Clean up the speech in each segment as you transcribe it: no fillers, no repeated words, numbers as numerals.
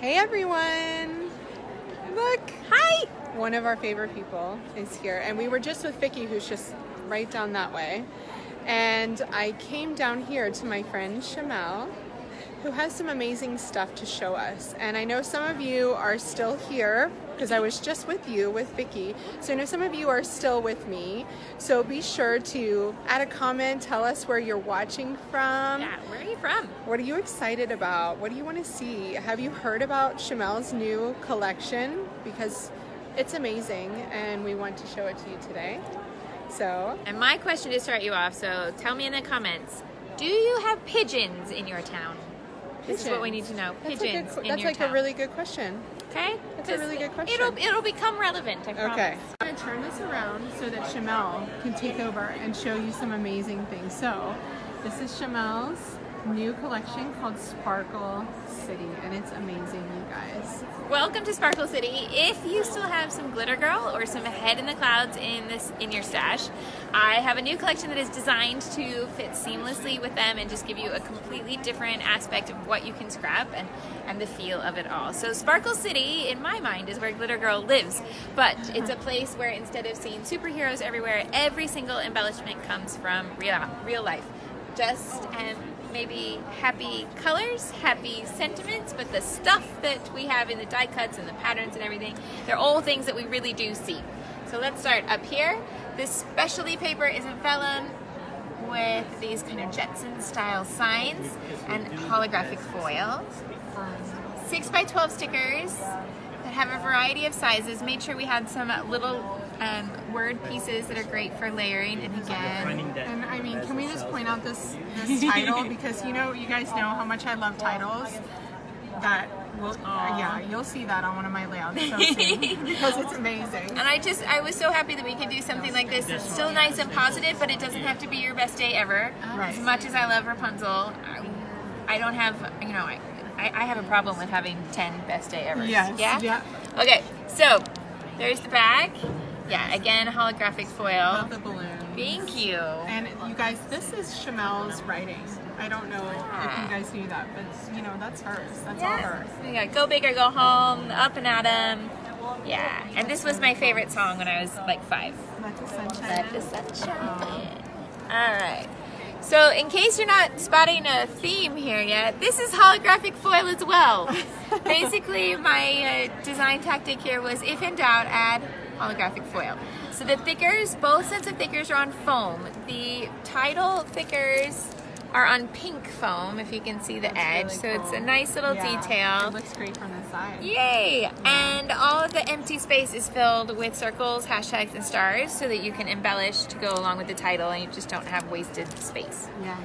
Hey everyone! Look! Hi! One of our favorite people is here, and we were just with Vicky, who's just right down that way. And I came down here to my friend Shimelle, who has some amazing stuff to show us. And I know some of you are still here because I was just with you with Vicky. So I know some of you are still with me. So be sure to add a comment, tell us where you're watching from. Yeah, where are you from? What are you excited about? What do you want to see? Have you heard about Shimelle's new collection? Because it's amazing and we want to show it to you today. So, and my question to start you off, so tell me in the comments, do you have pigeons in your town? This is what we need to know. Pigeons in your town. That's like a really good question. Okay? That's a really good question. It'll become relevant, I promise. Okay. I'm going to turn this around so that Shimelle can take over and show you some amazing things. So, this is Shimelle's new collection called Sparkle City, and it's amazing, you guys. Welcome to Sparkle City. If you still have some glitter girl or some head in the clouds in your stash, I have a new collection that is designed to fit seamlessly with them and just give you a completely different aspect of what you can scrap and the feel of it all. So Sparkle City, in my mind, is where glitter girl lives, but it's a place where instead of seeing superheroes everywhere, every single embellishment comes from real life. Just maybe happy colors, happy sentiments, but the stuff that we have in the die cuts and the patterns and everything, they're all things that we really do see. So let's start up here. This specialty paper is a vellum with these kind of Jetson style signs and holographic foil. 6x12 stickers that have a variety of sizes. Made sure we had some little word pieces that are great for layering. And again, and I mean, can we just point out this title, because you guys know how much I love titles. That will, yeah, you'll see that on one of my layouts so soon, because it's amazing. And I was so happy that we could do something like this. It's still nice and positive, but it doesn't have to be your best day ever. Right. As much as I love Rapunzel, I don't have, I have a problem with having 10 best day ever. Yes. Yeah? Yeah. Okay, so there's the bag. Yeah, again, holographic foil. Love the balloons. Thank you. And you guys, this is Shimelle's writing. I don't know if you guys knew that, but that's hers. That's all hers. We got Go Big or Go Home, Up and Atom. Yeah, and this was my favorite song when I was like 5. Let the sunshine Let the sunshine in. All right. So in case you're not spotting a theme here yet, this is holographic foil as well. Basically, my design tactic here was, if in doubt, add holographic foil. So the thickers, both sets of thickers are on foam. The title thickers are on pink foam, if you can see the edge. Really so cool. It's a nice little detail. It looks great from the side. Yay! Yeah. And all of the empty space is filled with circles, hashtags, and stars so that you can embellish to go along with the title and you just don't have wasted space. Yeah.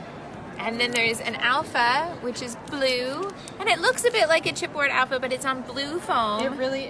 And then there's an alpha, which is blue, and it looks a bit like a chipboard alpha, but it's on blue foam. It really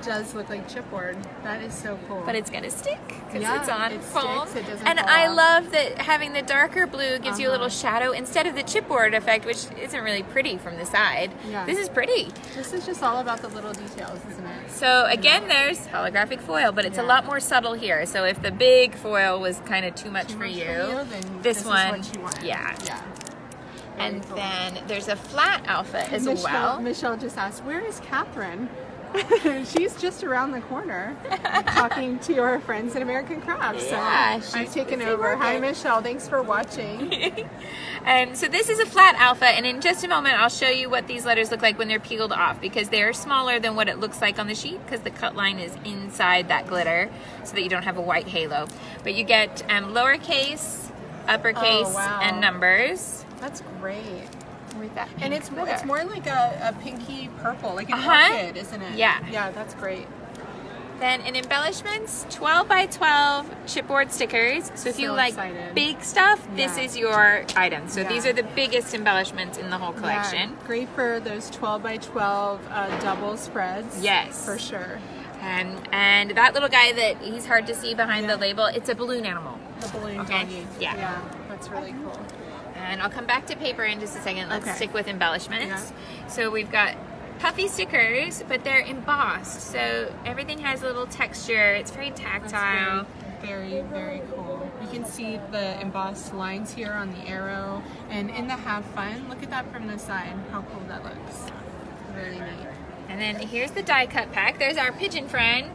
does look like chipboard. That is so cool. But it's gonna stick because it's on foam. Sticks, it doesn't and fall I off. love that having the darker blue gives you a little shadow instead of the chipboard effect, which isn't really pretty from the side. Yeah. This is pretty. This is just all about the little details, isn't it? So again, there's holographic foil, but it's a lot more subtle here. So if the big foil was kind of too much for you, then this one, is what you want. yeah. Really and cool. Then there's a flat alpha as well. Michelle just asked, where is Catherine? She's just around the corner talking to your friends at American Crafts. Yeah, so I've taken over. Hi Michelle, thanks for watching. So this is a flat alpha, and in just a moment I'll show you what these letters look like when they're peeled off, because they're smaller than what it looks like on the sheet because the cut line is inside that glitter so that you don't have a white halo. But you get lowercase, uppercase, and numbers. That's great. With that and it's more like a pinky purple, like an orchid, isn't it? Yeah. Yeah, that's great. Then in embellishments, 12x12 chipboard stickers. So if you like big stuff, this is your item. So these are the biggest embellishments in the whole collection. Yeah, great for those 12x12 double spreads. Yes. For sure. And that little guy that he's hard to see behind the label, it's a balloon animal. The balloon doggy. Yeah. Yeah, that's really cool. And I'll come back to paper in just a second. Let's stick with embellishments. Yeah. So we've got puffy stickers, but they're embossed. So everything has a little texture. It's very tactile. Very, very cool. You can see the embossed lines here on the arrow. And in the Have Fun, look at that from the side, how cool that looks. Really neat. then here's the die cut pack. There's our pigeon friend.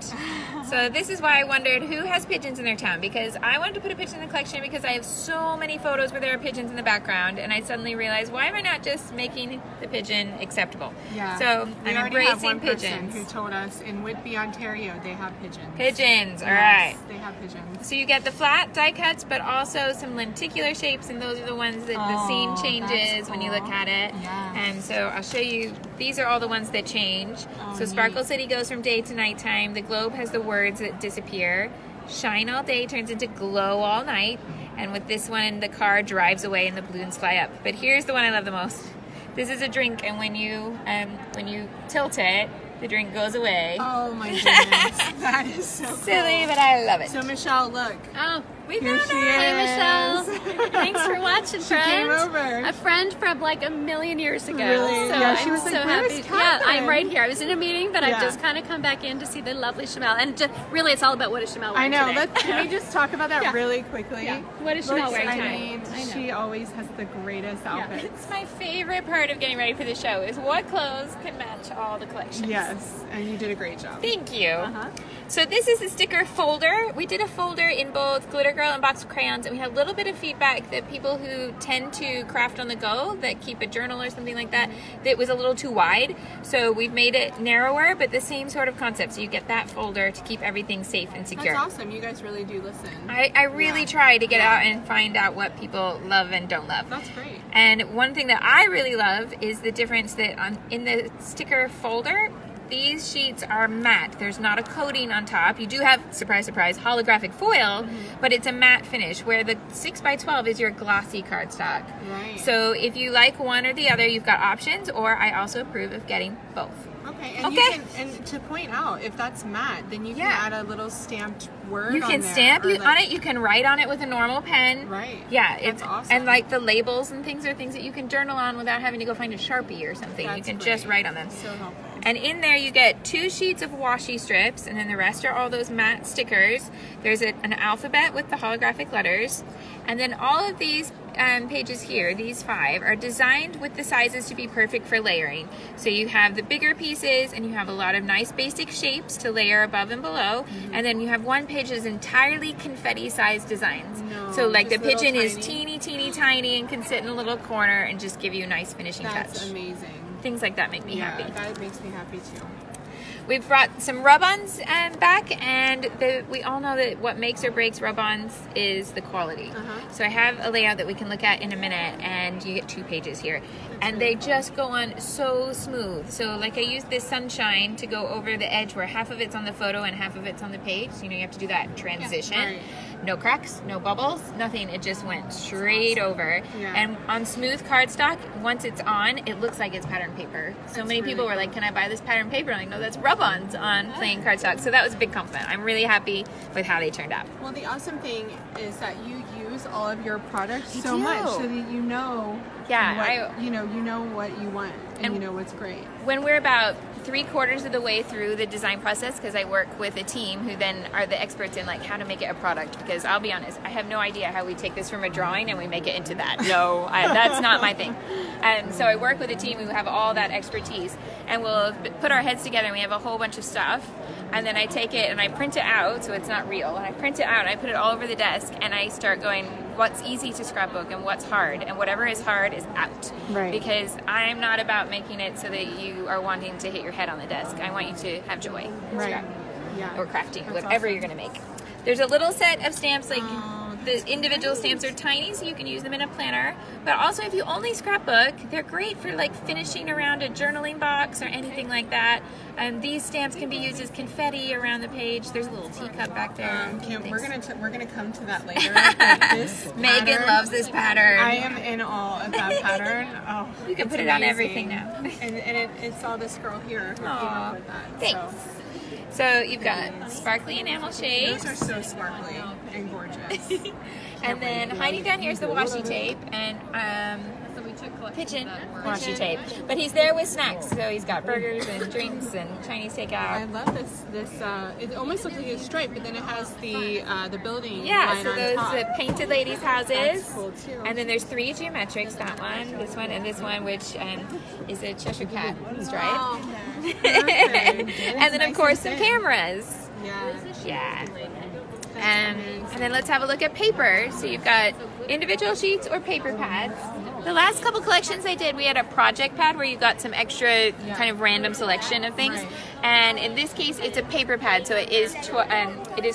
So this is why I wondered who has pigeons in their town, because I wanted to put a pigeon in the collection because I have so many photos where there are pigeons in the background, and I suddenly realized, why am I not just making the pigeon acceptable? Yeah. So I'm embracing pigeons. pigeons. Who told us in Whitby, Ontario, they have pigeons. Pigeons, all Yes, right. they have pigeons. So you get the flat die cuts, but also some lenticular shapes, and those are the ones that the scene changes when you look at it. Yeah. And so I'll show you, these are all the ones that change. Oh, so Sparkle neat. City goes from day to nighttime. The globe has the words that disappear. Shine all day turns into glow all night. And with this one, the car drives away and the balloons fly up. But here's the one I love the most. This is a drink, and when you tilt it, the drink goes away. Oh my goodness, that is so cool. Silly, but I love it. So Michelle, look. Oh, We Here found she her. hey is. Michelle. Thanks for watching, She came friend. over. A friend from like a million years ago. Really? So Yeah, she I'm was like, so "Where's happy. Catherine?" Yeah, I'm right here. I was in a meeting, but Yeah. I've just kind of come back in to see the lovely Shimelle. And just, really, it's all about what is Shimelle I wearing know. today. Can we just talk about that Yeah. really quickly? Yeah. What is Shimelle Looks- wearing I today? mean, I know. she always has the greatest outfits. It's my favorite part of getting ready for the show is what clothes can match all the collections. Yes, and you did a great job. Thank you. Uh-huh. So this is the sticker folder. We did a folder in both Glitter Girl and Box of Crayons, and we had a little bit of feedback that people who tend to craft on the go, that keep a journal or something like that, that was a little too wide. So we've made it narrower, but the same sort of concept. So you get that folder to keep everything safe and secure. That's awesome. You guys really do listen. I really Yeah. try to get out and find out what people love and don't love. That's great. And one thing that I really love is the difference that in the sticker folder, these sheets are matte. There's not a coating on top. You do have, surprise, surprise, holographic foil, but it's a matte finish, where the 6x12 is your glossy cardstock. Right. So if you like one or the other, you've got options, or I also approve of getting both. Okay, and Okay. you can, and to point out, if that's matte, then you can Yeah. add a little stamped word You on can there, stamp or on like- it. You can write on it with a normal pen. Right. Yeah, That's it's awesome. And like the labels and things are things that you can journal on without having to go find a Sharpie or something. You That's can great. just write on them. So helpful. And in there you get 2 sheets of washi strips, and then the rest are all those matte stickers. There's an alphabet with the holographic letters. And then all of these pages here, these 5, are designed with the sizes to be perfect for layering. So you have the bigger pieces, and you have a lot of nice basic shapes to layer above and below. And then you have one page that's entirely confetti-sized designs. No, So like the just little pigeon is tiny. teeny, teeny, tiny and can sit in a little corner and just give you a nice finishing That's touch. amazing. Things like that make me Yeah, happy. that makes me happy too. We've brought some rub-ons back, and we all know that what makes or breaks rub-ons is the quality. So I have a layout that we can look at in a minute, and you get 2 pages here. And they just go on so smooth. So like I used this sunshine to go over the edge where half of it's on the photo and half of it's on the page. So, you know, you have to do that transition. right. No cracks, no bubbles, nothing. It just went straight over. Yeah. And on smooth cardstock, once it's on, it looks like it's pattern paper. So many really people were like, can I buy this pattern paper? I'm like, no, that's rub-ons on plain cardstock. So that was a big compliment. I'm really happy with how they turned out. Well, the awesome thing is that you use all of your products I so do. much so that you know, Yeah, what, you know what you want, and you know what's great. When we're about 3/4 of the way through the design process, because I work with a team who then are the experts in like how to make it a product, because I'll be honest, I have no idea how we take this from a drawing and we make it into that. No, that's not my thing. And so I work with a team who have all that expertise, and we'll put our heads together and we have a whole bunch of stuff, and then I take it and I print it out so it's not real, and I print it out and I put it all over the desk, and I start going, what's easy to scrapbook and what's hard, and whatever is hard is out. Right. Because I'm not about making it so that you are wanting to hit your head on the desk. I want you to have joy in Right. scrap Yeah. or crafting, That's whatever awesome. you're going to make. There's a little set of stamps, like Oh, the individual stamps are tiny, so you can use them in a planner. But also, if you only scrapbook, they're great for like finishing around a journaling box or anything like that. These stamps can be used as confetti around the page. There's a little teacup back there. Kim, we're Thanks. gonna come to that later. But this Megan pattern, loves this pattern. I am in awe of that pattern. Oh, You can it's put it on amazing. everything now. and it's all this girl here who came Aw, up with that. thanks. So. So you've got sparkly enamel shades. Those are so sparkly and gorgeous. And then hiding down here is the washi tape, and kitchen washi tape. But he's there with snacks, so he's got burgers and drinks and Chinese I takeout. love this. It almost looks like a stripe, but then it has the building Yeah, line so on those top. painted ladies' houses. That's cool too. And then there's 3 geometrics, that one, this one, and this one, which is a Cheshire Cat stripe. Oh, perfect. And then, of course, some cameras. Yeah. Yeah. And then let's have a look at paper. So you've got individual sheets or paper pads. The last couple collections I did, we had a project pad where you got some extra kind of random selection of things. Right. And in this case, it's a paper pad. So it is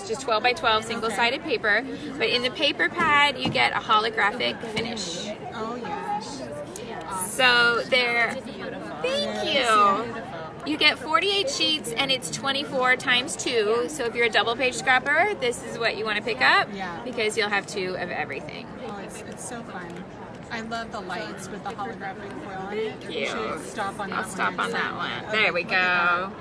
just 12 by 12 single-sided paper. But in the paper pad, you get a holographic finish. Oh yeah. So there. Thank you. You get 48 sheets and it's 24 times 2. So if you're a double page scrapper, this is what you want to pick up because you'll have 2 of everything. Oh, it's so fun. I love the lights with the holographic foil on it. Thank you. You should stop on that I'll one. stop on that one. Okay, There we look at go.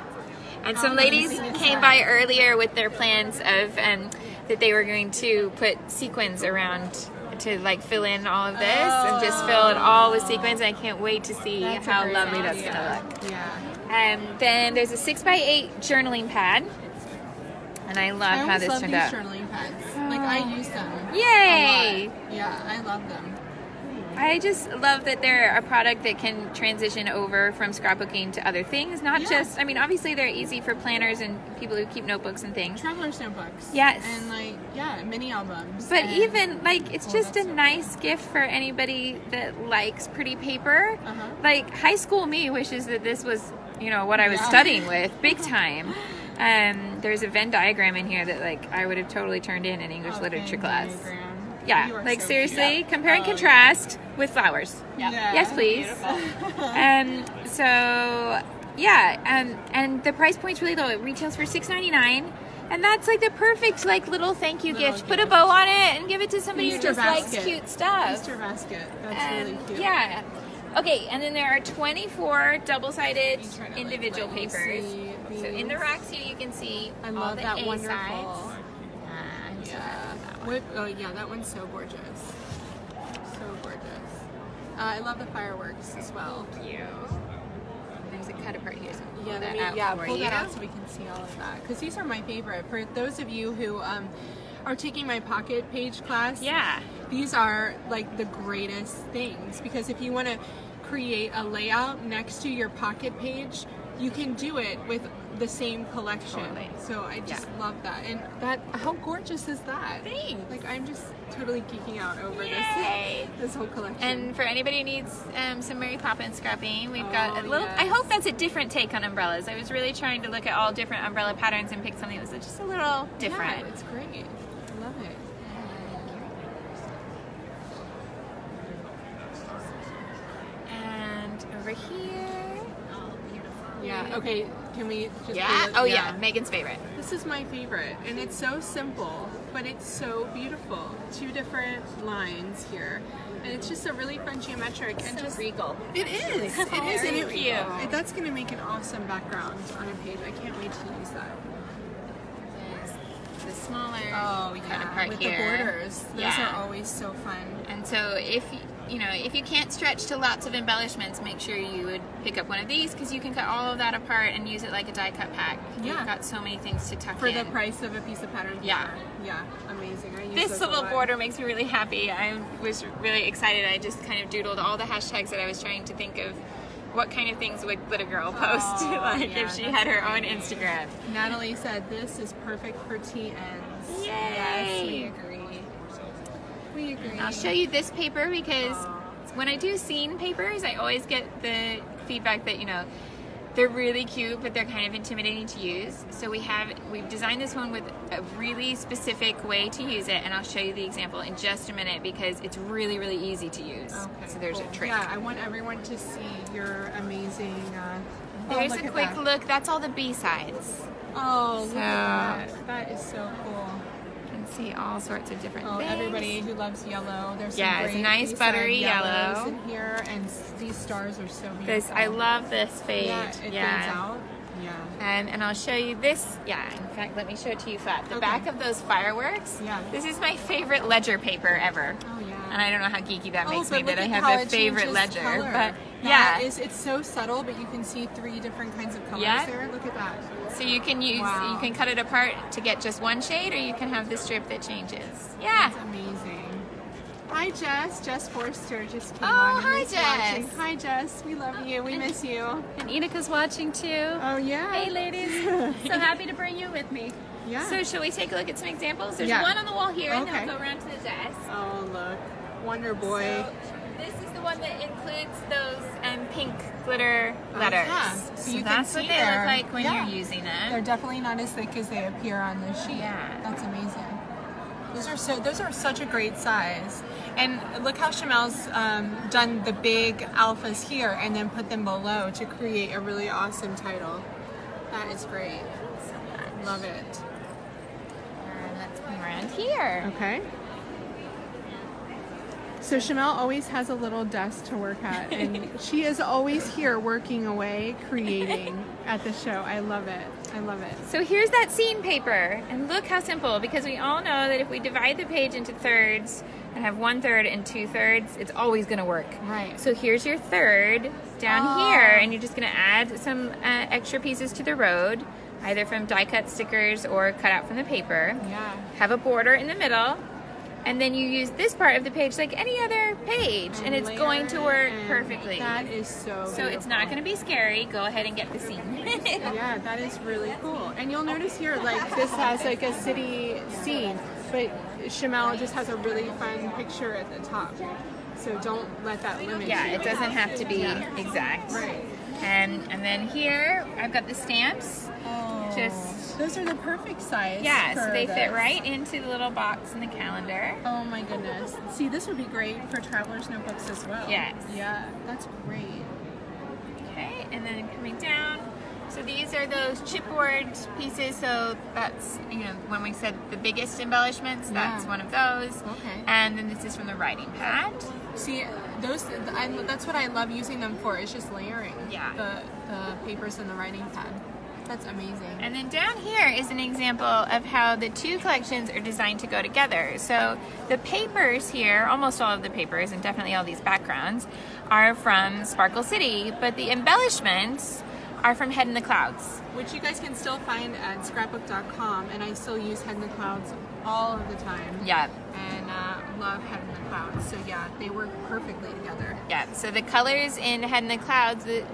And some ladies came by earlier with their plans of that they were going to put sequins around to like fill in all of this and just fill it all with sequins. I can't wait to see how lovely that's going to look. Yeah. Then there's a 6x8 journaling pad. And I love how this turned out. I always love these journaling pads. Like, I use them. Yay! A lot. Yeah, I love them. I just love that they're a product that can transition over from scrapbooking to other things. Not just, I mean, obviously they're easy for planners and people who keep notebooks and things. Traveler's notebooks. Yes. And like, mini albums. But and even, like, it's just a nice gift for anybody that likes pretty paper. Like, high school me wishes that this was, what I was studying with, big time. There's a Venn diagram in here that, like, I would have totally turned in English literature class. Yeah, like, so seriously, cute. Compare and contrast with flowers. Yeah. Yes, please. And the price point's really low. It retails for $6.99. And that's like the perfect little thank you gift. Put a bow on it and give it to somebody who just likes cute stuff. Easter basket. That's really cute. Yeah. Okay, and then there are 24 double-sided individual papers. So in the racks here you can see I all love the that A wonderful. sides. That one's so gorgeous. So gorgeous. I love the fireworks as well. Thank you. There's a cut apart here. So Pull that out so we can see all of that. Because these are my favorite. For those of you who are taking my pocket page class, these are like the greatest things. Because if you want to create a layout next to your pocket page, you can do it with the same collection. So I just love that. And how gorgeous is that? Thanks. Like, I'm just totally geeking out over this whole collection. And for anybody who needs some Mary Poppins scrapping, we've got a little, I hope that's a different take on umbrellas. I was really trying to look at all different umbrella patterns and pick something that was just a little different. Yeah, it's great. I love it. And over here. Yeah, okay, can we just Megan's favorite. This is my favorite, and it's so simple, but it's so beautiful. 2 different lines here, and it's just a really fun geometric and just regal. It is. It is, and cute. That's going to make an awesome background on a page. I can't wait to use that. There's the smaller kind of part with here. The borders. Those are always so fun. And so if you can't stretch to lots of embellishments, make sure you would pick up one of these because you can cut all of that apart and use it like a die cut pack. You've got so many things to tuck in. For the price of a piece of pattern paper. Yeah, amazing. I use this those little a lot. border makes me really happy. I was really excited. I just kind of doodled all the hashtags that I was trying to think of. What kind of things would Glitter Girl post if she had her own Instagram? Natalie said this is perfect for TNs. Yay! Yes, we agree. We agree. I'll show you this paper because when I do scene papers, I always get the feedback that, they're really cute, but they're kind of intimidating to use. So we've designed this one with a really specific way to use it, and I'll show you the example in just a minute because it's really, really easy to use. Okay, so there's a trick. Yeah, I want everyone to see your amazing... There's a quick look. That's all the B-sides. Oh, look at that. That is so cool. You can see all sorts of different things. Everybody who loves yellow. There's some it's a nice buttery yellow in here, and these stars are so beautiful. I love this fade. Yeah, it fades out. Yeah. And I'll show you this. Yeah, in fact, let me show it to you flat. The back of those fireworks. Yeah. This is my favorite ledger paper ever. Oh, yeah. And I don't know how geeky that makes me, but that I look at how have a it favorite changes ledger. color. But That yeah. it's so subtle, but you can see 3 different kinds of colors Yeah. there. Look at that. So you can use, Wow. you can cut it apart to get just one shade, or you can have the strip that changes. Yeah. That's amazing. Hi Jess, Jess Forster just came Oh, on. and hi, is watching. Jess. Hi Jess, we love you, we miss you. And Enika's watching too. Oh yeah. Hey ladies, so happy to bring you with me. Yeah. So shall we take a look at some examples? There's Yeah. one on the wall here, and then Okay. we'll go around to the desk. Oh look, Wonder Boy. So this is the one that includes those pink glitter letters. yeah. So you can that's see what they there. look like when Yeah. you're using They're them. definitely not as thick as they appear on the sheet. Yeah. That's amazing. Those are such a great size. And look how Shimelle's done the big alphas here and then put them below to create a really awesome title. That is great. Love it. And let's come around here. Okay. So Shimelle always has a little desk to work at, and she is always here working away, creating at the show. I love it. I love it. So here's that scene paper, and look how simple, because we all know that if we divide the page into thirds and have 1/3 and 2/3, it's always going to work. Right. So here's your third down here, and you're just going to add some extra pieces to the road, either from die cut stickers or cut out from the paper. Yeah. Have a border in the middle, and then you use this part of the page like any other page, and it's layer going to work and perfectly. That is so It's not going to be scary. Go ahead and get the scene. Yeah, that is really cool. And you'll notice here, like, this has like a city scene, but Shimelle just has a really fun picture at the top. So don't let that limit Yeah, you. it doesn't have to be Yeah. exact. Right. And then here I've got the stamps. Just Those are the perfect size. yeah, so for they fit this. right into the little box in the calendar. Oh my goodness. See, this would be great for traveler's notebooks as well. Yes. Yeah, that's great. Okay, and then coming down. So these are those chipboard pieces. So that's, when we said the biggest embellishments, that's Yeah. one of those. Okay. And then this is from the writing pad. See, that's what I love using them for. It's just layering. Yeah. The papers in the writing pad. That's amazing. And then down here is an example of how the two collections are designed to go together. So the papers here, almost all of the papers, and definitely all these backgrounds, are from Sparkle City, but the embellishments are from Head in the Clouds. Which you guys can still find at scrapbook.com, and I still use Head in the Clouds all of the time. Yeah. And love Head in the Clouds. So yeah, they work perfectly together. Yeah, so the colors in Head in the Clouds, the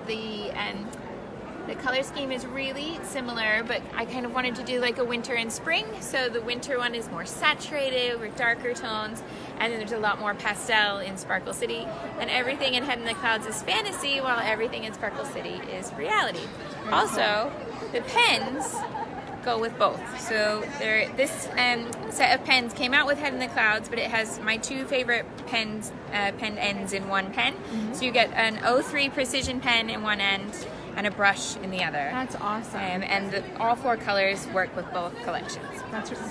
color scheme is really similar, but I kind of wanted to do like a winter and spring. So the winter one is more saturated with darker tones, and then there's a lot more pastel in Sparkle City. And everything in Head in the Clouds is fantasy, while everything in Sparkle City is reality. Also, the pens go with both. So this set of pens came out with Head in the Clouds, but it has my two favorite pen ends in one pen. So you get an 03 precision pen in one end and a brush in the other. That's awesome. And all 4 colors work with both collections.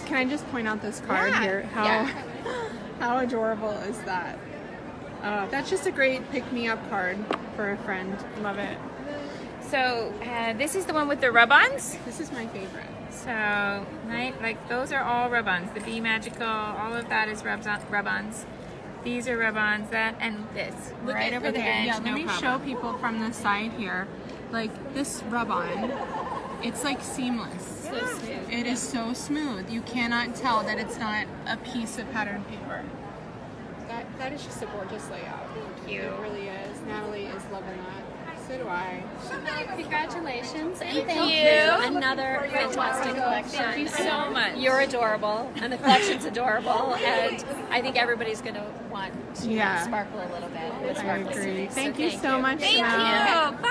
Can I just point out this card Yeah. here? How adorable is that? That's just a great pick-me-up card for a friend. Love it. So this is the one with the rub-ons. This is my favorite. So, right, like those are all rub-ons. The Be Magical, all of that is rub-ons. These are rub-ons, that and this. Right over the edge, Yeah, no let me problem. show people from the side here. Like this rub-on, it's like seamless. So smooth. It is so smooth. You cannot tell that it's not a piece of pattern paper. That is just a gorgeous layout. Thank you. It really is. Natalie is loving that. So do I. Congratulations and Thank thank you. you. Another fantastic collection. Thank you so much. You're adorable, and the collection's adorable, and I think everybody's going to want to Yeah. sparkle a little bit with I Sparkle agree. City. Thank you so much, Thank Shimelle. you. Bye.